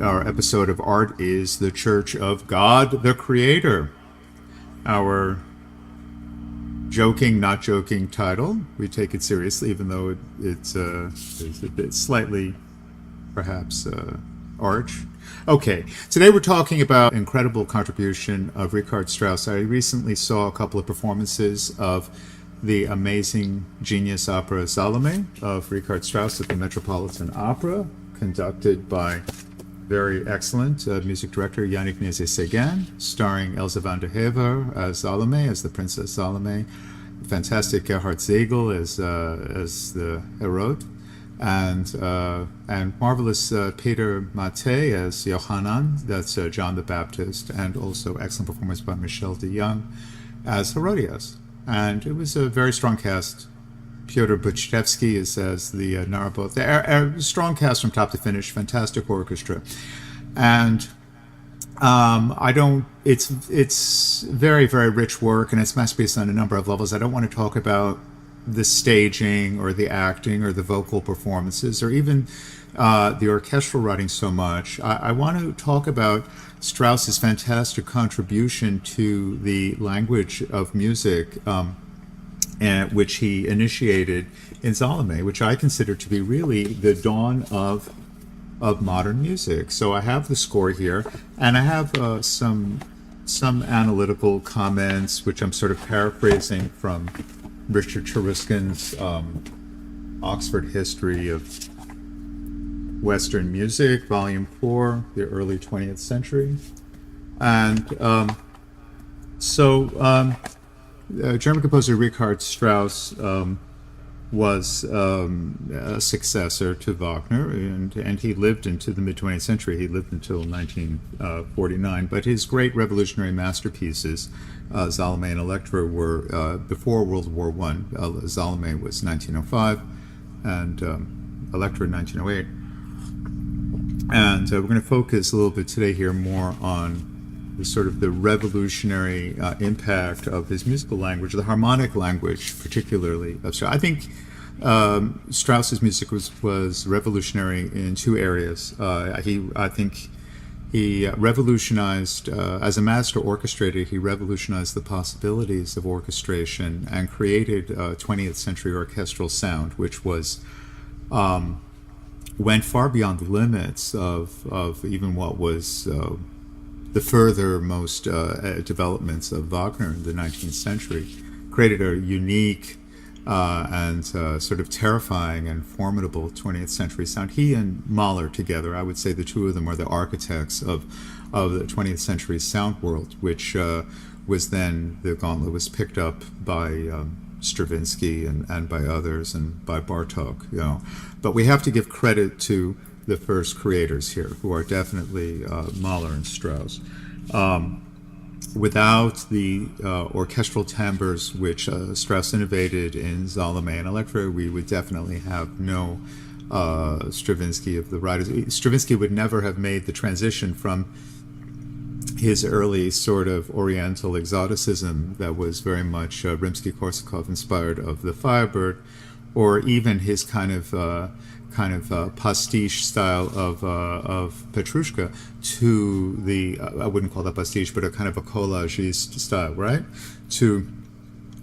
our episode of Art is the Church of God, the Creator. Our joking, not joking title. We take it seriously, even though it's a bit slightly, perhaps, arch. Okay, today we're talking about incredible contribution of Richard Strauss. I recently saw a couple of performances of the amazing genius opera Salome of Richard Strauss at the Metropolitan Opera, conducted by very excellent music director Yannick Nézet-Séguin, starring Elsa van der Heever as Salome, as the Princess Salome, fantastic Gerhard Zegel as the Herod, and marvelous Peter Mattei as Yohanan, that's John the Baptist, and also excellent performance by Michel de Young as Herodias. And it was a very strong cast. Pyotr Buchevsky is as the Narabot. A strong cast from top to finish, fantastic orchestra. And it's very, very rich work, and it's masterpiece on a number of levels. I don't want to talk about the staging or the acting or the vocal performances or even the orchestral writing so much. I want to talk about Strauss's fantastic contribution to the language of music, which he initiated in Salome, which I consider to be really the dawn of modern music. So I have the score here, and I have some analytical comments, which I'm sort of paraphrasing from Richard Cheryskin's Oxford History of Western Music, Volume 4, the early 20th century. And German composer Richard Strauss was a successor to Wagner, and he lived into the mid-20th century. He lived until 1949. But his great revolutionary masterpieces, Salome and Electra, were before World War I. Salome was 1905, and Electra 1908. And we're going to focus a little bit today here more on the sort of the revolutionary impact of his musical language, the harmonic language, particularly of Strauss. I think Strauss's music was revolutionary in two areas. I think he revolutionized, as a master orchestrator, he revolutionized the possibilities of orchestration and created 20th century orchestral sound, which was went far beyond the limits of even what was the furthermost developments of Wagner in the 19th century. Created a unique and sort of terrifying and formidable 20th century sound. He and Mahler together, I would say the two of them are the architects of the 20th century sound world, which was then, the gauntlet was picked up by Stravinsky and by others, and by Bartók, you know. But we have to give credit to the first creators here, who are definitely Mahler and Strauss. Without the orchestral timbres which Strauss innovated in Salome and Electra, we would definitely have no Stravinsky of the writers. Stravinsky would never have made the transition from his early sort of Oriental exoticism that was very much Rimsky-Korsakov inspired of the Firebird, or even his kind of pastiche style of Petrushka, to the I wouldn't call that pastiche, but a kind of a collagiste style, right? To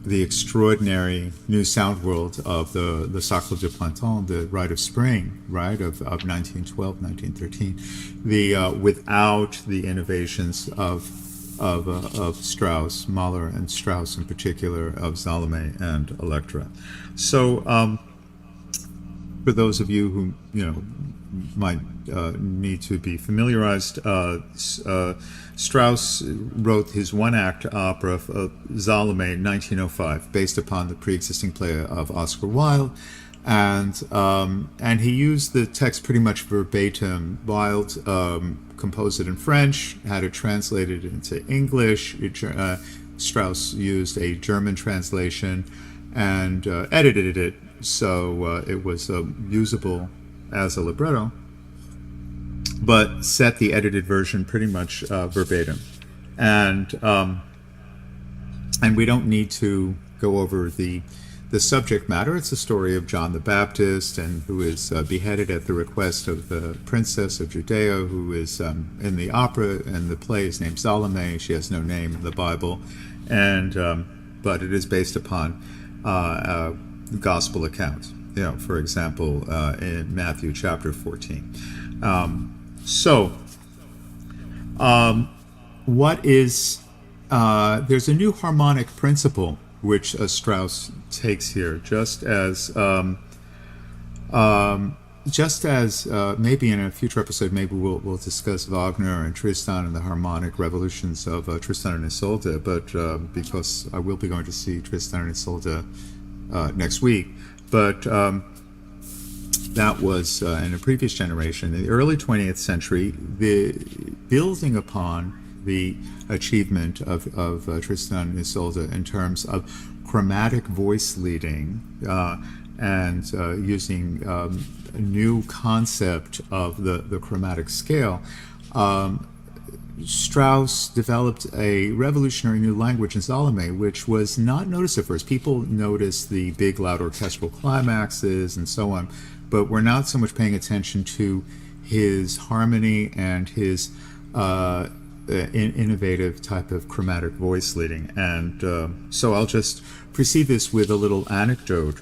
the extraordinary new sound world of the Sacre du Printemps, the Rite of Spring, right, of 1912, 1913, without the innovations of Strauss, Mahler and Strauss in particular, of Salome and Electra. So for those of you who might need to be familiarized, Strauss wrote his one-act opera Salome in 1905, based upon the pre-existing play of Oscar Wilde, and he used the text pretty much verbatim. Wilde composed it in French, had it translated into English. Strauss used a German translation and edited it so it was usable as a libretto, but set the edited version pretty much verbatim. And we don't need to go over the the subject matter, it's the story of John the Baptist, and who is beheaded at the request of the princess of Judea, who is in the opera, and the play is named Salome. She has no name in the Bible, and but it is based upon gospel accounts. For example, in Matthew chapter 14. What is there's a new harmonic principle which Strauss takes here, just as maybe in a future episode, maybe we'll discuss Wagner and Tristan and the harmonic revolutions of Tristan and Isolde, but because I will be going to see Tristan and Isolde next week, but that was in a previous generation. In the early 20th century, the building upon the achievement of Tristan and Isolde in terms of chromatic voice leading and using a new concept of the chromatic scale, Strauss developed a revolutionary new language in Salome, which was not noticed at first. People noticed the big, loud orchestral climaxes and so on, but were not so much paying attention to his harmony and his innovative type of chromatic voice leading. And so I'll just precede this with a little anecdote.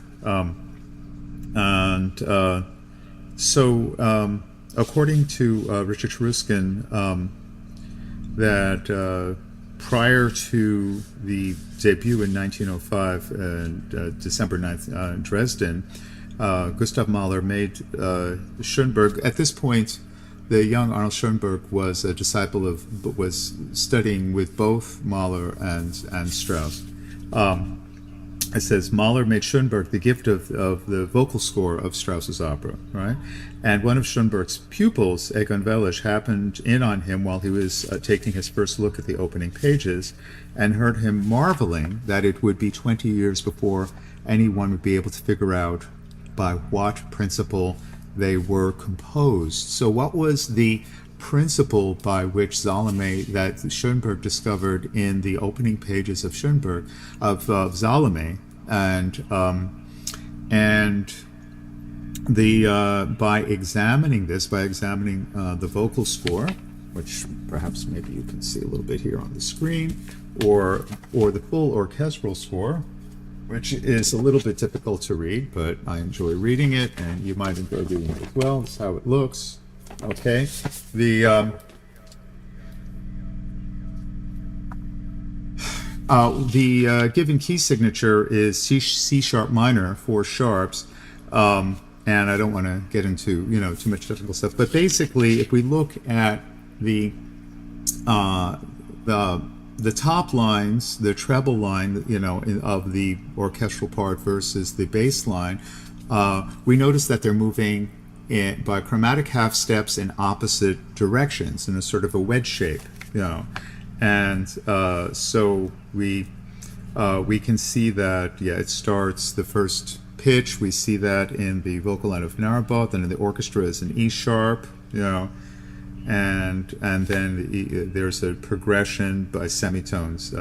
According to Richard Cheruskin, that prior to the debut in 1905, December 9th, in Dresden, Gustav Mahler made Schoenberg. At this point, the young Arnold Schoenberg was a disciple was studying with both Mahler and Strauss. It says Mahler made Schoenberg the gift of the vocal score of Strauss's opera, right? And one of Schoenberg's pupils, Egon Welisch, happened in on him while he was taking his first look at the opening pages, and heard him marveling that it would be 20 years before anyone would be able to figure out by what principle they were composed. So what was the principle by which Salome, that Schoenberg discovered in the opening pages of Salome, and by examining the vocal score, which perhaps maybe you can see a little bit here on the screen, or the full orchestral score, which is a little bit difficult to read, but I enjoy reading it, and you might enjoy reading it as well. That's how it looks. Okay, the given key signature is C sharp minor, 4 sharps, and I don't want to get into too much technical stuff. But basically, if we look at the top lines, the treble line, of the orchestral part versus the bass line, we notice that they're moving by chromatic half steps in opposite directions in a sort of a wedge shape, and so we can see that it starts the first pitch. We see that in the vocal line of Narabot, and in the orchestra is an E sharp, and then there's a progression by semitones.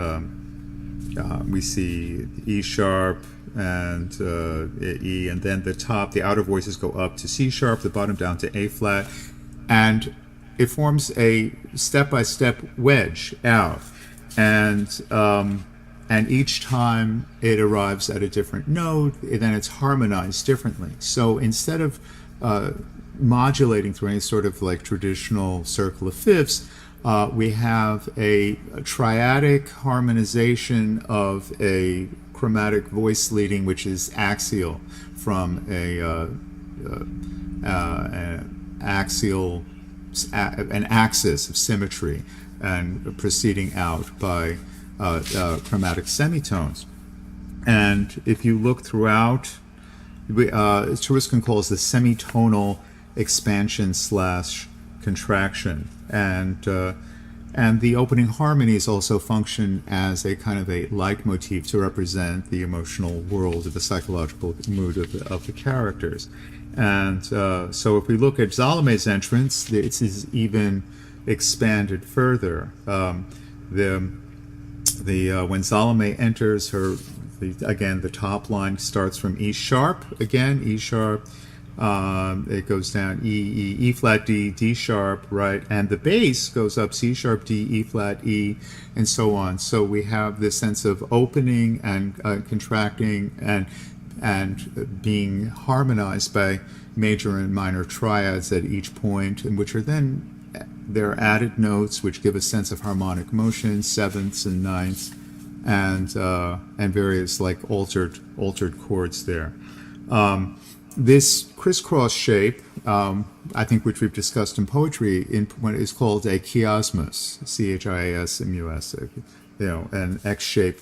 We see E sharp and E, and then the outer voices go up to C sharp, the bottom down to A flat, and it forms a step-by-step wedge out, and each time it arrives at a different note, then it's harmonized differently. So instead of modulating through any sort of like traditional circle of fifths, we have a triadic harmonization of a chromatic voice leading, which is axial, from an axis of symmetry, and proceeding out by chromatic semitones. And if you look throughout, Cheruskin calls the semitonal expansion / contraction, and the opening harmonies also function as a kind of a leitmotif to represent the emotional world or the psychological mood of the characters. And so if we look at Salome's entrance, this is even expanded further. When Salome enters her Again, the top line starts from E sharp. Again, E sharp. It goes down E flat, D sharp, right? And the bass goes up C sharp, D, E flat, E, and so on. So we have this sense of opening and contracting and being harmonized by major and minor triads at each point, and which are then there are added notes which give a sense of harmonic motion, sevenths and ninths, and various like altered chords there. This crisscross shape, I think, which we've discussed in poetry, is called a chiasmus, CHIASMUS, an X shape,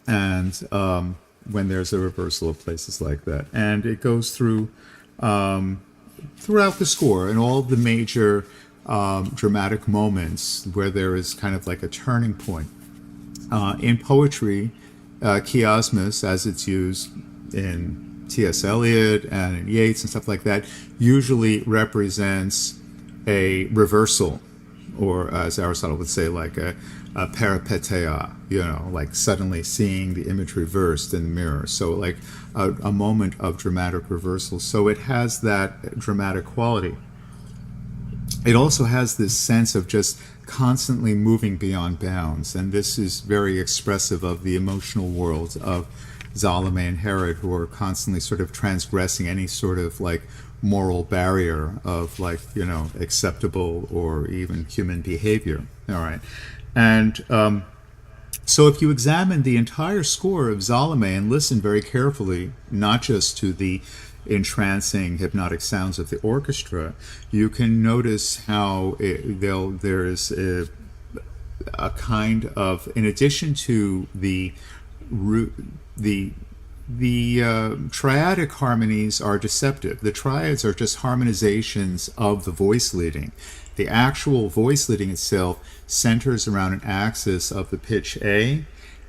and when there's a reversal of places like that, and it goes through throughout the score and all the major dramatic moments where there is kind of like a turning point. In poetry, chiasmus, as it's used in T.S. Eliot and in Yeats and stuff like that, usually represents a reversal, or as Aristotle would say, like a peripeteia, like suddenly seeing the image reversed in the mirror. So like a moment of dramatic reversal. So it has that dramatic quality. It also has this sense of just constantly moving beyond bounds, and this is very expressive of the emotional world of Salome and Herod, who are constantly sort of transgressing any sort of like moral barrier of like, acceptable or even human behavior. All right. And so if you examine the entire score of Salome and listen very carefully, not just to the entrancing hypnotic sounds of the orchestra, you can notice how there is a kind of, in addition to the triadic harmonies are deceptive. The triads are just harmonizations of the voice leading. The actual voice leading itself centers around an axis of the pitch A,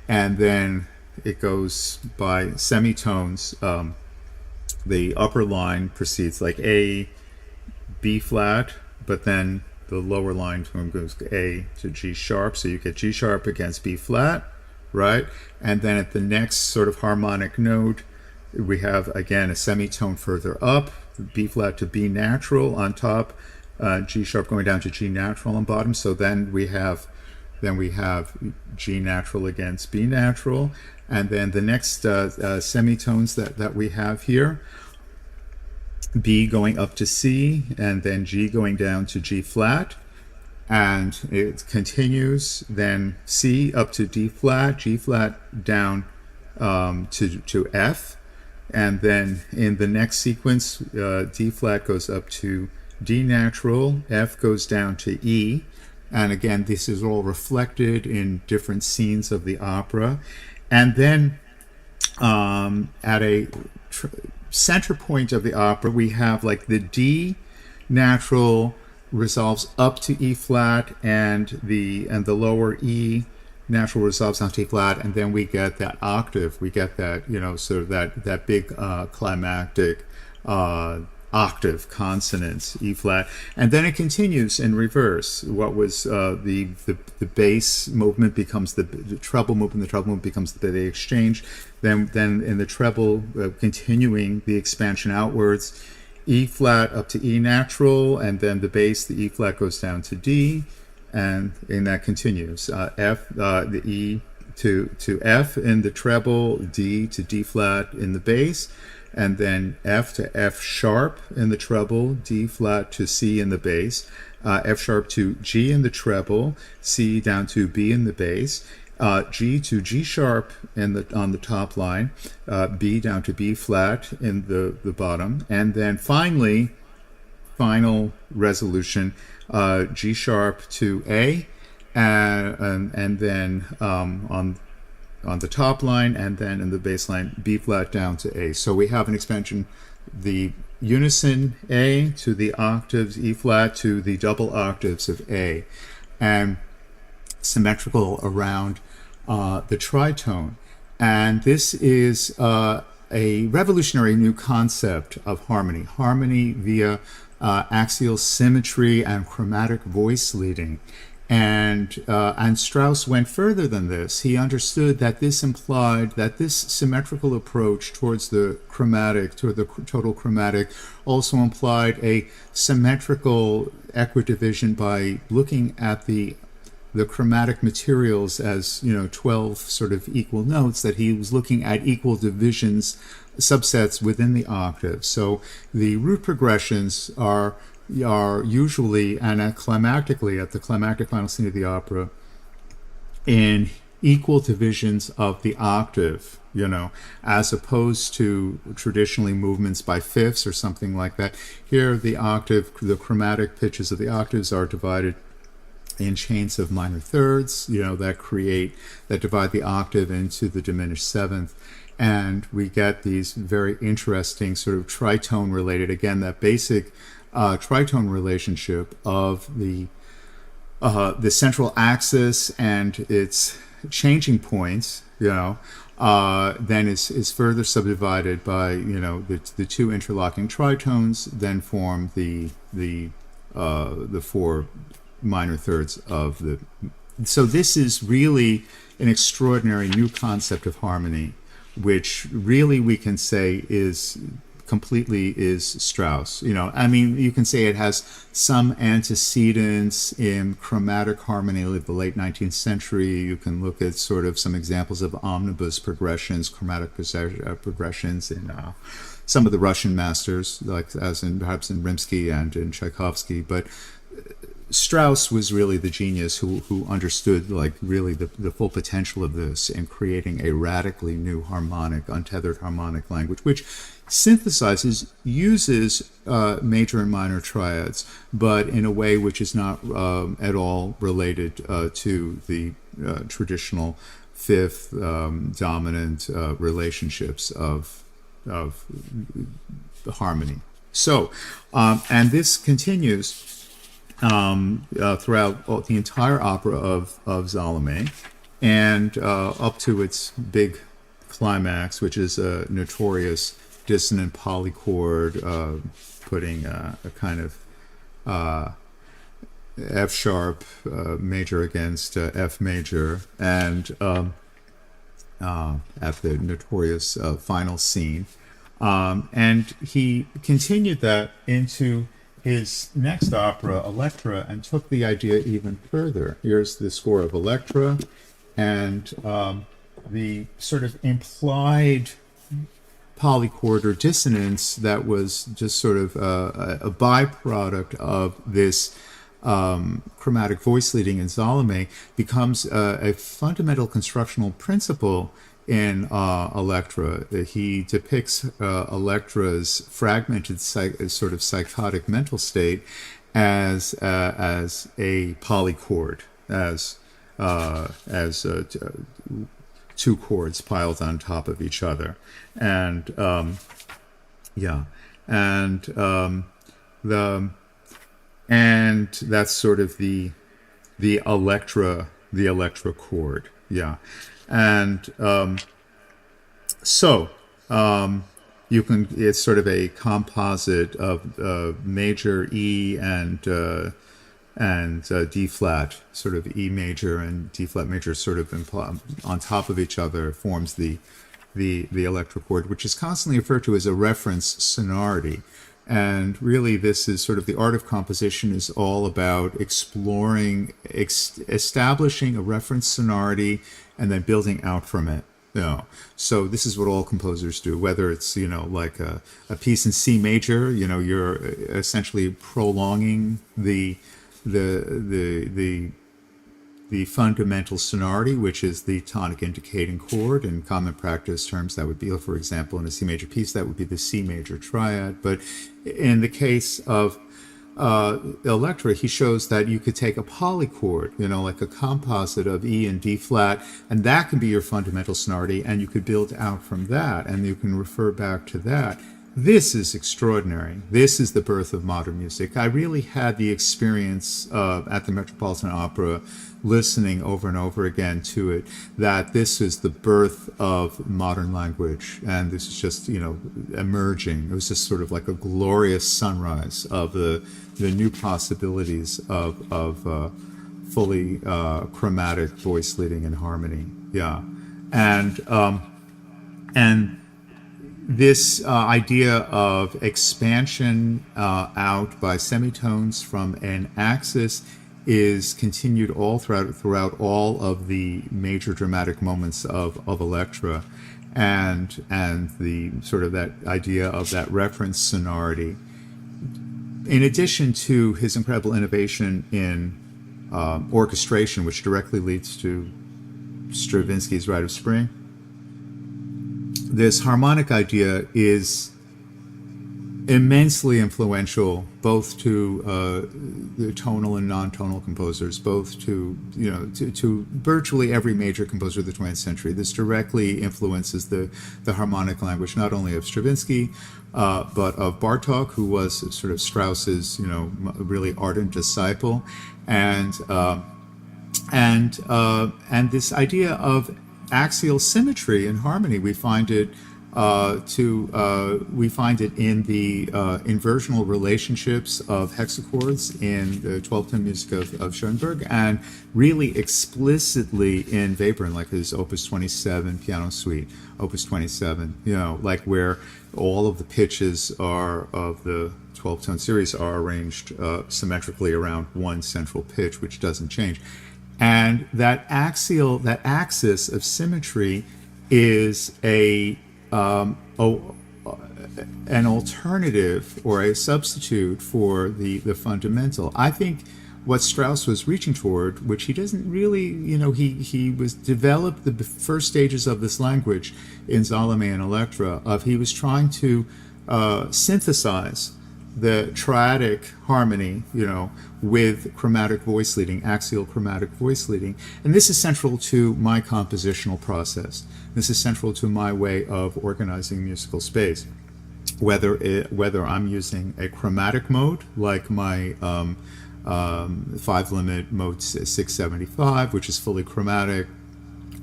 and then it goes by semitones. The upper line proceeds like A, B flat, but then the lower line goes A to G sharp, so you get G sharp against B flat, right? And then at the next sort of harmonic note, we have again a semitone further up, B flat to B natural on top, G sharp going down to G natural on bottom. So then we have G natural against B natural, and then the next semitones that we have here, B going up to C, and then G going down to G flat, and it continues, then C up to D flat, G flat down to F, and then in the next sequence, D flat goes up to D natural, F goes down to E, and again this is all reflected in different scenes of the opera. And then at a center point of the opera, we have like the D natural resolves up to E flat, and the lower E natural resolves down to E flat, and then we get that octave. We get that sort of that big climactic octave consonant, E flat, and then it continues in reverse. What was the bass movement becomes the treble movement. The treble movement becomes the exchange. Then in the treble, continuing the expansion outwards, E flat up to E natural, and then the bass, the E flat goes down to D, and that continues. F, the E to F in the treble, D to D flat in the bass, and then F to F sharp in the treble, D flat to C in the bass, F sharp to G in the treble, C down to B in the bass, G to G sharp on the top line, B down to B flat in the bottom, and then final resolution, G sharp to A, and then on the top line, and then in the bass line, B flat down to A. So we have an expansion, the unison A to the octaves E flat to the double octaves of A, and symmetrical around the tritone. And this is a revolutionary new concept of harmony via axial symmetry and chromatic voice leading. And Strauss went further than this. He understood that this implied that this symmetrical approach towards the chromatic, toward the total chromatic, also implied a symmetrical equidivision by looking at the chromatic materials as 12 sort of equal notes, that he was looking at equal divisions, subsets within the octave. So the root progressions are usually anaclimactically at the climactic final scene of the opera in equal divisions of the octave, as opposed to traditionally movements by fifths or something like that. Here the chromatic pitches of the octaves are divided in chains of minor thirds, that divide the octave into the diminished seventh. And we get these very interesting sort of tritone related, again, that basic tritone relationship of the central axis and its changing points, then is further subdivided by the two interlocking tritones, then form the four minor thirds of the. So this is really an extraordinary new concept of harmony, which really we can say is Strauss. You can say it has some antecedents in chromatic harmony of the late 19th century. You can look at sort of some examples of omnibus progressions, chromatic progressions in some of the Russian masters, like perhaps in Rimsky and in Tchaikovsky. But Strauss was really the genius who understood really the full potential of this in creating a radically new harmonic, untethered harmonic language, which uses major and minor triads, but in a way which is not at all related to the traditional fifth dominant relationships of the harmony. So, and this continues throughout the entire opera of Salome, and up to its big climax, which is a notorious dissonant polychord, putting a kind of F sharp major against F major, and at the notorious final scene. And he continued that into his next opera, Electra, and took the idea even further. Here's the score of Electra, and the sort of implied polychord or dissonance that was just sort of a byproduct of this chromatic voice leading in Salome becomes a fundamental constructional principle in Electra. He depicts Electra's fragmented sort of psychotic mental state as a polychord, as two chords piled on top of each other, and that's sort of the Electra chord, and it's sort of a composite of major E and D flat, sort of E major and D flat major, sort of on top of each other, forms the Electra chord, which is constantly referred to as a reference sonority. And really, this is sort of the art of composition is all about exploring, establishing a reference sonority, and then building out from it. So this is what all composers do, whether it's like a piece in C major, you're essentially prolonging the fundamental sonority, which is the tonic indicating chord. In common practice terms, that would be, for example, in a C major piece, that would be the C major triad. But in the case of Electra, he shows that you could take a polychord, like a composite of E and D flat, and that can be your fundamental sonority, and you could build out from that, and you can refer back to that. This is extraordinary. This is the birth of modern music. I really had the experience at the Metropolitan Opera, listening over and over again to it, that this is the birth of modern language, and this is just emerging. It was just sort of like a glorious sunrise of the new possibilities of fully chromatic voice leading and harmony. Yeah, and this idea of expansion out by semitones from an axis is continued all throughout all of the major dramatic moments of Electra, and the sort of that idea of that reference sonority. In addition to his incredible innovation in orchestration, which directly leads to Stravinsky's Rite of Spring, this harmonic idea is immensely influential both to the tonal and non-tonal composers, both to to virtually every major composer of the 20th century. This directly influences the harmonic language not only of Stravinsky but of Bartók, who was sort of Strauss's really ardent disciple, and this idea of axial symmetry and harmony. We find it in the inversional relationships of hexachords in the 12-tone music of Schoenberg, and really explicitly in Webern, like his Opus 27 piano suite, Opus 27. Like where all of the pitches of the 12-tone series are arranged symmetrically around one central pitch, which doesn't change. And that axis of symmetry is an alternative or a substitute for the fundamental. I think what Strauss was reaching toward, which he doesn't really, he was developed the first stages of this language in Salome and Electra, he was trying to synthesize the triadic harmony, with chromatic voice leading, axial chromatic voice leading. And this is central to my compositional process. This is central to my way of organizing musical space. Whether I'm using a chromatic mode, like my 5-limit mode 675, which is fully chromatic,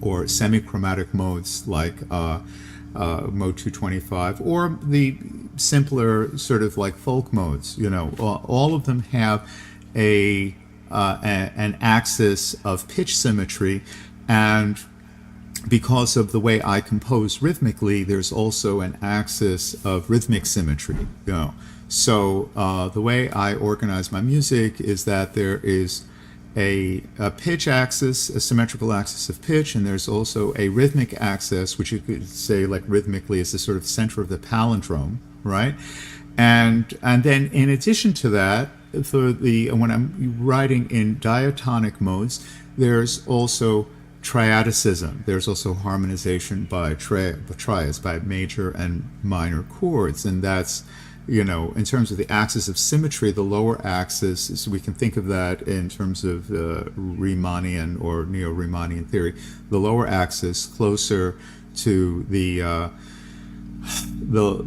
or semi-chromatic modes like mode 225, or the simpler sort of like folk modes. All of them have an axis of pitch symmetry, and because of the way I compose rhythmically, there's also an axis of rhythmic symmetry. So the way I organize my music is that there is a pitch axis, a symmetrical axis of pitch, and there's also a rhythmic axis, which you could say, like rhythmically, is the sort of center of the palindrome, right? And then in addition to that, when I'm writing in diatonic modes, there's also triadicism. There's also harmonization by triads, by major and minor chords, and that's, in terms of the axis of symmetry, the lower axis, so we can think of that in terms of Riemannian or neo-Riemannian theory. The lower axis closer to the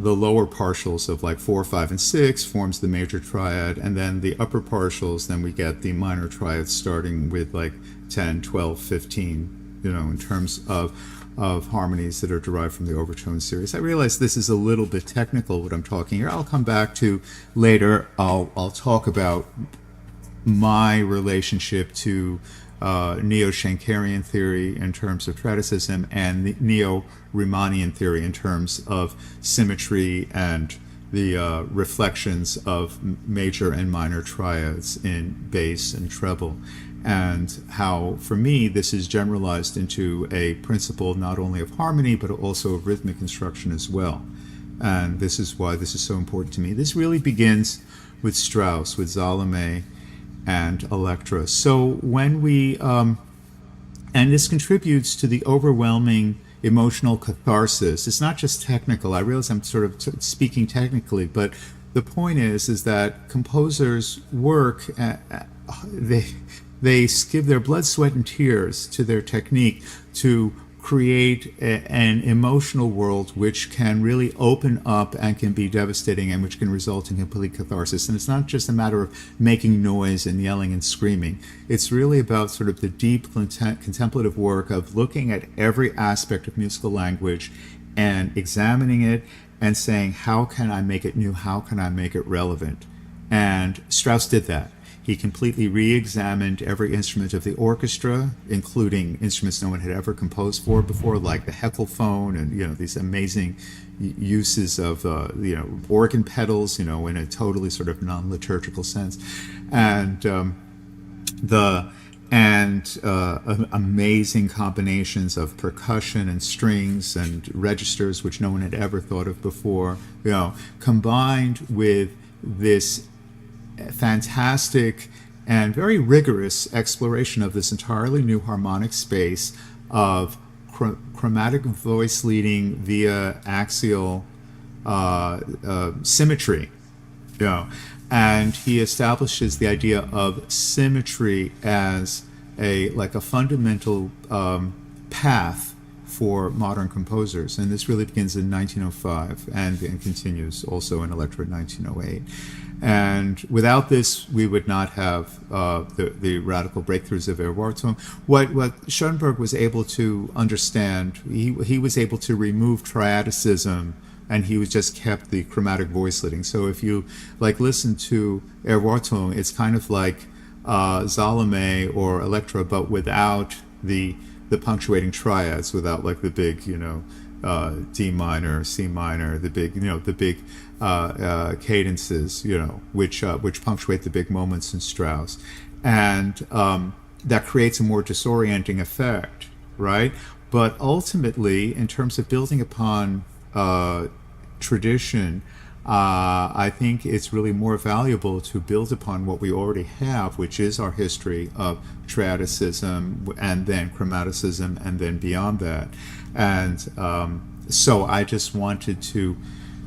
lower partials of like 4, 5, and 6 forms the major triad, and then the upper partials, then we get the minor triads starting with like 10, 12, 15, in terms of harmonies that are derived from the overtone series. I realize this is a little bit technical, what I'm talking here. I'll come back to later. I'll talk about my relationship to neo-Schenkerian theory in terms of triadicism, and the neo-Riemannian theory in terms of symmetry and the reflections of major and minor triads in bass and treble, and how, for me, this is generalized into a principle not only of harmony but also of rhythmic construction as well. And this is why this is so important to me. This really begins with Strauss, with Salome and Electra. So when we, and this contributes to the overwhelming emotional catharsis. It's not just technical. I realize I'm sort of speaking technically, but the point is that composers work, they give their blood, sweat, and tears to their technique to create an emotional world which can really open up and can be devastating, and which can result in complete catharsis. And it's not just a matter of making noise and yelling and screaming. It's really about sort of the deep contemplative work of looking at every aspect of musical language and examining it and saying, how can I make it new? How can I make it relevant? And Strauss did that. He completely re-examined every instrument of the orchestra, including instruments no one had ever composed for before, like the heckelphone and these amazing uses of organ pedals, in a totally sort of non-liturgical sense, and amazing combinations of percussion and strings and registers, which no one had ever thought of before, combined with this fantastic and very rigorous exploration of this entirely new harmonic space of chromatic voice leading via axial symmetry. And he establishes the idea of symmetry as a fundamental path for modern composers, and this really begins in 1905 and continues also in Electra in 1908. And without this, we would not have the radical breakthroughs of Erwartung. What Schoenberg was able to understand, he was able to remove triadicism, and he was just kept the chromatic voice leading. So if you listen to Erwartung, it's kind of like Salome or Electra, but without the punctuating triads, without the big D minor, C minor, the big cadences, which punctuate the big moments in Strauss, and that creates a more disorienting effect, right? But ultimately, in terms of building upon tradition, I think it's really more valuable to build upon what we already have, which is our history of triadicism and then chromaticism and then beyond that. And so I just wanted to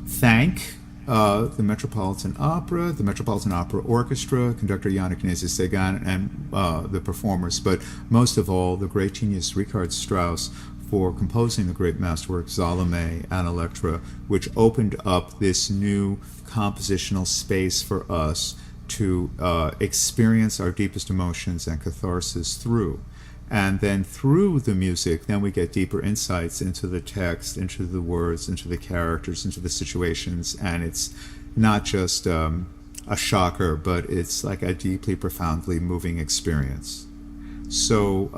thank the Metropolitan Opera, the Metropolitan Opera Orchestra, conductor Jan Ignatius Segan, and the performers, but most of all, the great genius Richard Strauss, for composing the great masterwork Salome and Electra, which opened up this new compositional space for us to experience our deepest emotions and catharsis through. And then through the music, then we get deeper insights into the text, into the words, into the characters, into the situations, and it's not just a shocker, but it's like a deeply, profoundly moving experience. So,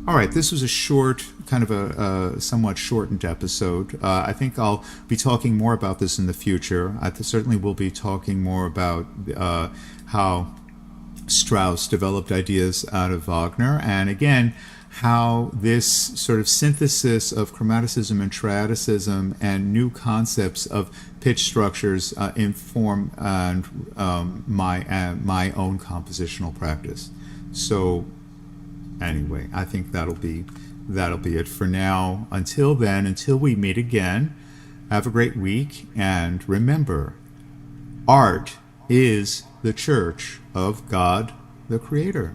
all right, this was a short, kind of a somewhat shortened episode. I think I'll be talking more about this in the future. I certainly will be talking more about how Strauss developed ideas out of Wagner, and again, how this sort of synthesis of chromaticism and triadicism and new concepts of pitch structures inform my own compositional practice. So anyway, I think that'll be it for now. Until then, until we meet again, have a great week, and remember, art is the church of God the Creator.